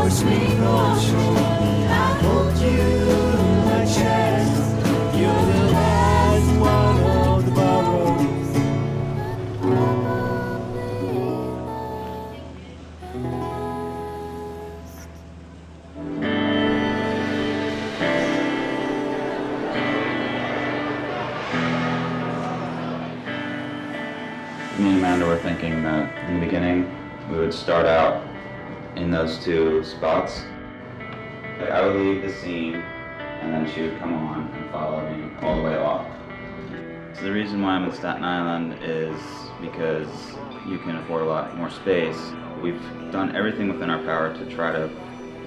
force me closer. I hold you in my chest. You're the last one of the borrows. Me and Amanda were thinking that in the beginning we would start out in those two spots. Like I would leave the scene and then she would come on and follow me all the way off. So the reason why I'm in Staten Island is because you can afford a lot more space. We've done everything within our power to try to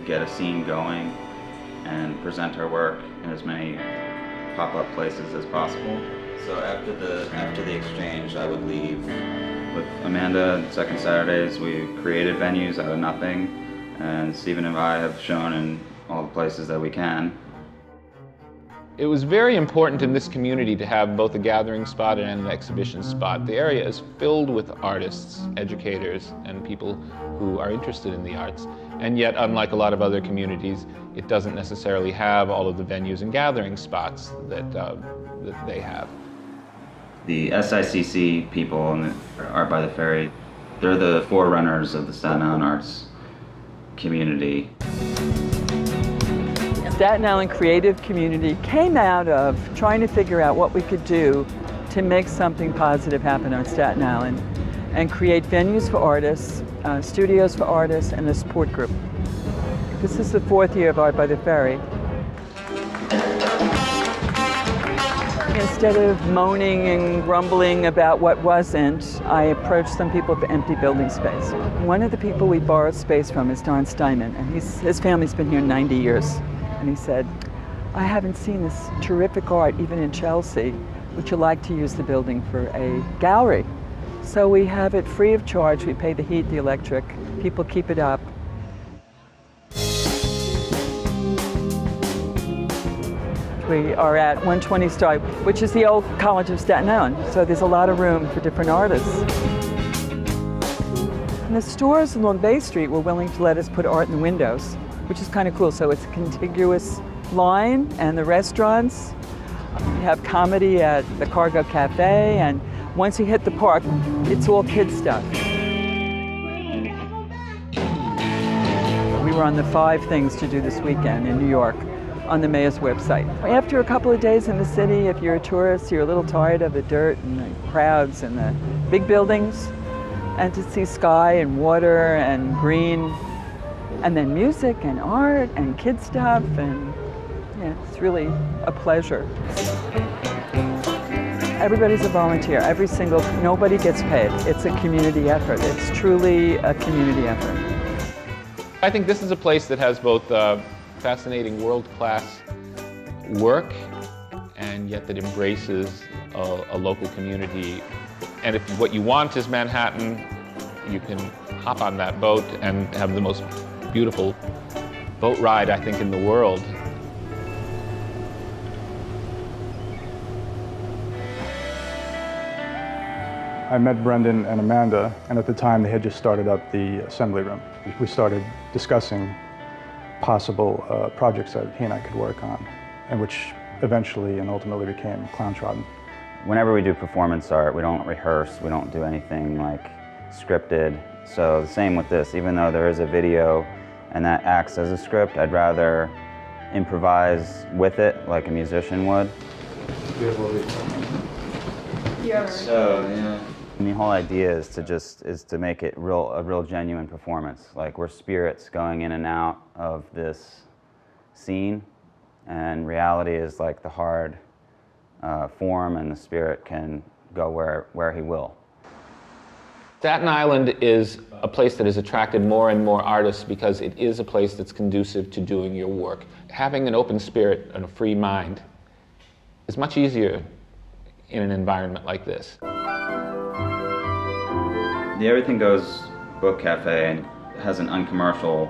get a scene going and present our work in as many pop-up places as possible. So after the exchange, I would leave with Amanda. Second Saturdays, we created venues out of nothing, and Stephen and I have shown in all the places that we can. It was very important in this community to have both a gathering spot and an exhibition spot. The area is filled with artists, educators, and people who are interested in the arts. And yet, unlike a lot of other communities, it doesn't necessarily have all of the venues and gathering spots that they have. The SICC people in Art by the Ferry, they're the forerunners of the Staten Island arts community. Staten Island creative community came out of trying to figure out what we could do to make something positive happen on Staten Island and create venues for artists, studios for artists, and a support group. This is the 4th year of Art by the Ferry. Instead of moaning and grumbling about what wasn't, I approached some people for empty building space. One of the people we borrowed space from is Don Steinman, and his family's been here 90 years. And he said, I haven't seen this terrific art even in Chelsea. Would you like to use the building for a gallery? So we have it free of charge. We pay the heat, the electric. People keep it up. We are at 120 Star, which is the old College of Staten Island. So there's a lot of room for different artists. And the stores along Bay Street were willing to let us put art in the windows, which is kind of cool. So it's a contiguous line, and the restaurants. We have comedy at the Cargo Cafe, and once you hit the park, it's all kid stuff. We were on the 5 things to do this weekend in New York on the mayor's website. After a couple of days in the city, if you're a tourist, you're a little tired of the dirt and the crowds and the big buildings, and to see sky and water and green, and then music and art and kid stuff, and yeah, it's really a pleasure. Everybody's a volunteer, nobody gets paid. It's a community effort. It's truly a community effort. I think this is a place that has both fascinating world-class work, and yet that embraces a local community. And if what you want is Manhattan, you can hop on that boat and have the most beautiful boat ride, I think, in the world. I met Brendan and Amanda, and at the time they had just started up the assembly room. We started discussing possible projects that he and I could work on, and which eventually and ultimately became Clowntrodden. Whenever we do performance art, we don't rehearse, we don't do anything like scripted. So the same with this, even though there is a video and that acts as a script, I'd rather improvise with it like a musician would. So, yeah. And the whole idea is to make it a real genuine performance. Like we're spirits going in and out of this scene, and reality is like the hard form, and the spirit can go where he will. Staten Island is a place that has attracted more and more artists because it is a place that's conducive to doing your work. Having an open spirit and a free mind is much easier in an environment like this. The Everything Goes Book Cafe has an uncommercial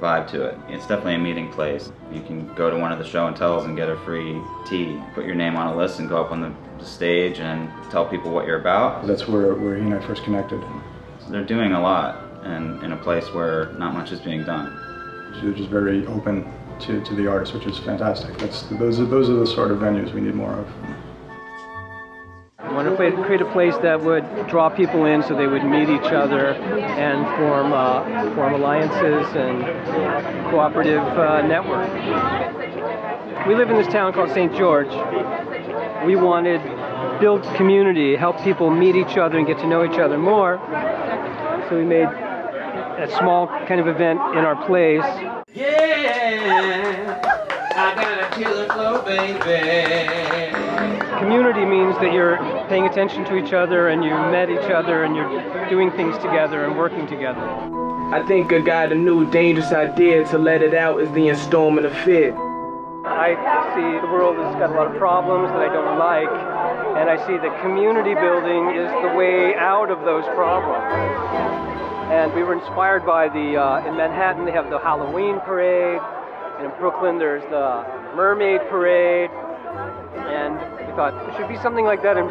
vibe to it. It's definitely a meeting place. You can go to one of the show and tells and get a free tea. Put your name on a list and go up on the stage and tell people what you're about. That's where he and I first connected. So they're doing a lot, and in a place where not much is being done. They're just very open to the artists, which is fantastic. Those are the sort of venues we need more of. I want to create a place that would draw people in so they would meet each other and form alliances and cooperative network. We live in this town called St. George. We wanted to build community, help people meet each other and get to know each other more. So we made a small kind of event in our place. Yeah, I got a killer flow, baby. Community means that you're paying attention to each other and you met each other and you're doing things together and working together. I think I got a new dangerous idea to let it out is the installment of fear. I see the world has got a lot of problems that I don't like, and I see that community building is the way out of those problems. And we were inspired by in Manhattan they have the Halloween parade, and in Brooklyn there's the Mermaid Parade, and we thought there should be something like that in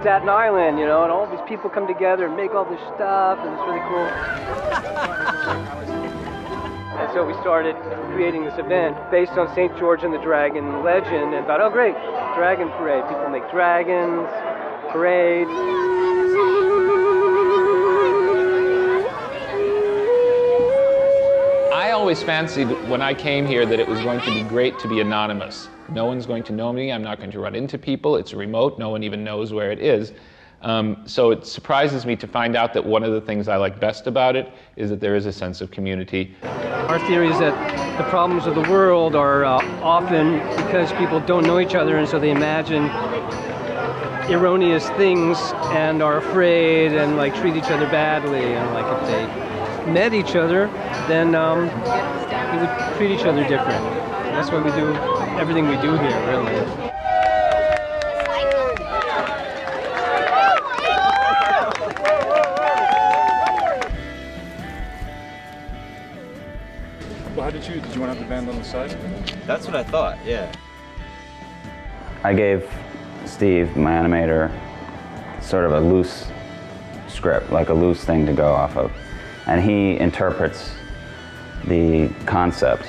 Staten Island, you know, and all these people come together and make all this stuff, and it's really cool. And so we started creating this event based on St. George and the Dragon legend, and thought, oh great, Dragon Parade. People make dragons, parade. I always fancied when I came here that it was going to be great to be anonymous. No one's going to know me, I'm not going to run into people, it's remote, no one even knows where it is. So it surprises me to find out that one of the things I like best about it is that there is a sense of community. Our theory is that the problems of the world are often because people don't know each other, and so they imagine erroneous things and are afraid and like treat each other badly, and like if they met each other, then we would treat each other different. That's why we do everything we do here, really. Well, how did you want to have the band on the side? That's what I thought, yeah. I gave Steve, my animator, sort of a loose script, like a loose thing to go off of. And he interprets the concept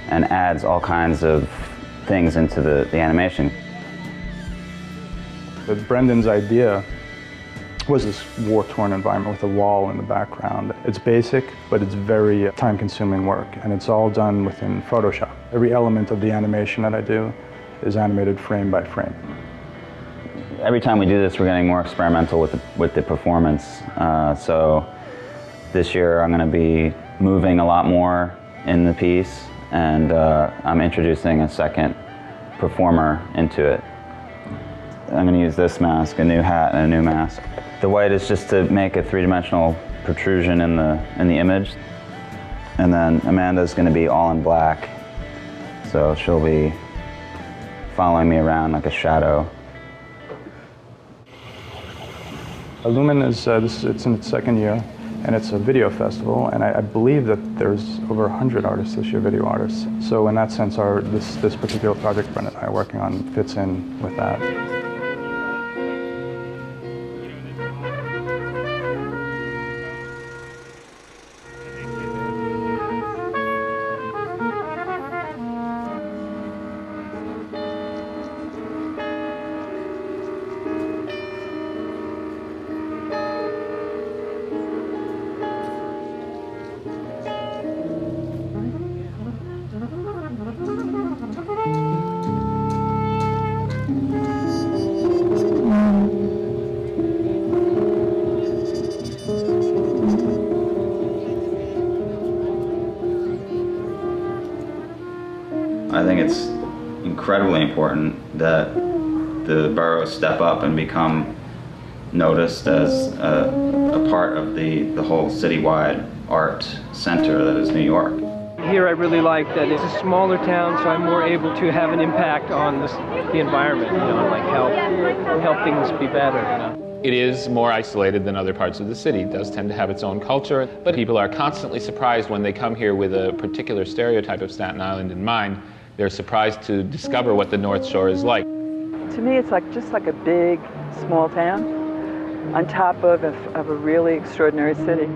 and adds all kinds of things into the animation. But Brendan's idea was this war-torn environment with a wall in the background. It's basic, but it's very time-consuming work, and it's all done within Photoshop. Every element of the animation that I do is animated frame by frame. Every time we do this, we're getting more experimental with the performance. So this year I'm going to be moving a lot more in the piece, and I'm introducing a second performer into it. I'm going to use this mask, a new hat and a new mask. The white is just to make a three-dimensional protrusion in the image. And then Amanda's going to be all in black, so she'll be following me around like a shadow. Lumen is it's in its second year, and it's a video festival, and I believe that there's over 100 artists this year, video artists. So in that sense, this particular project Brendan and I are working on fits in with that. I think it's incredibly important that the boroughs step up and become noticed as a part of the whole citywide art center that is New York. Here I really like that it's a smaller town, so I'm more able to have an impact on the environment, you know, and like help things be better, you know. It is more isolated than other parts of the city. It does tend to have its own culture, but people are constantly surprised when they come here with a particular stereotype of Staten Island in mind. They're surprised to discover what the North Shore is like. To me, it's just like a big, small town on top of a really extraordinary city.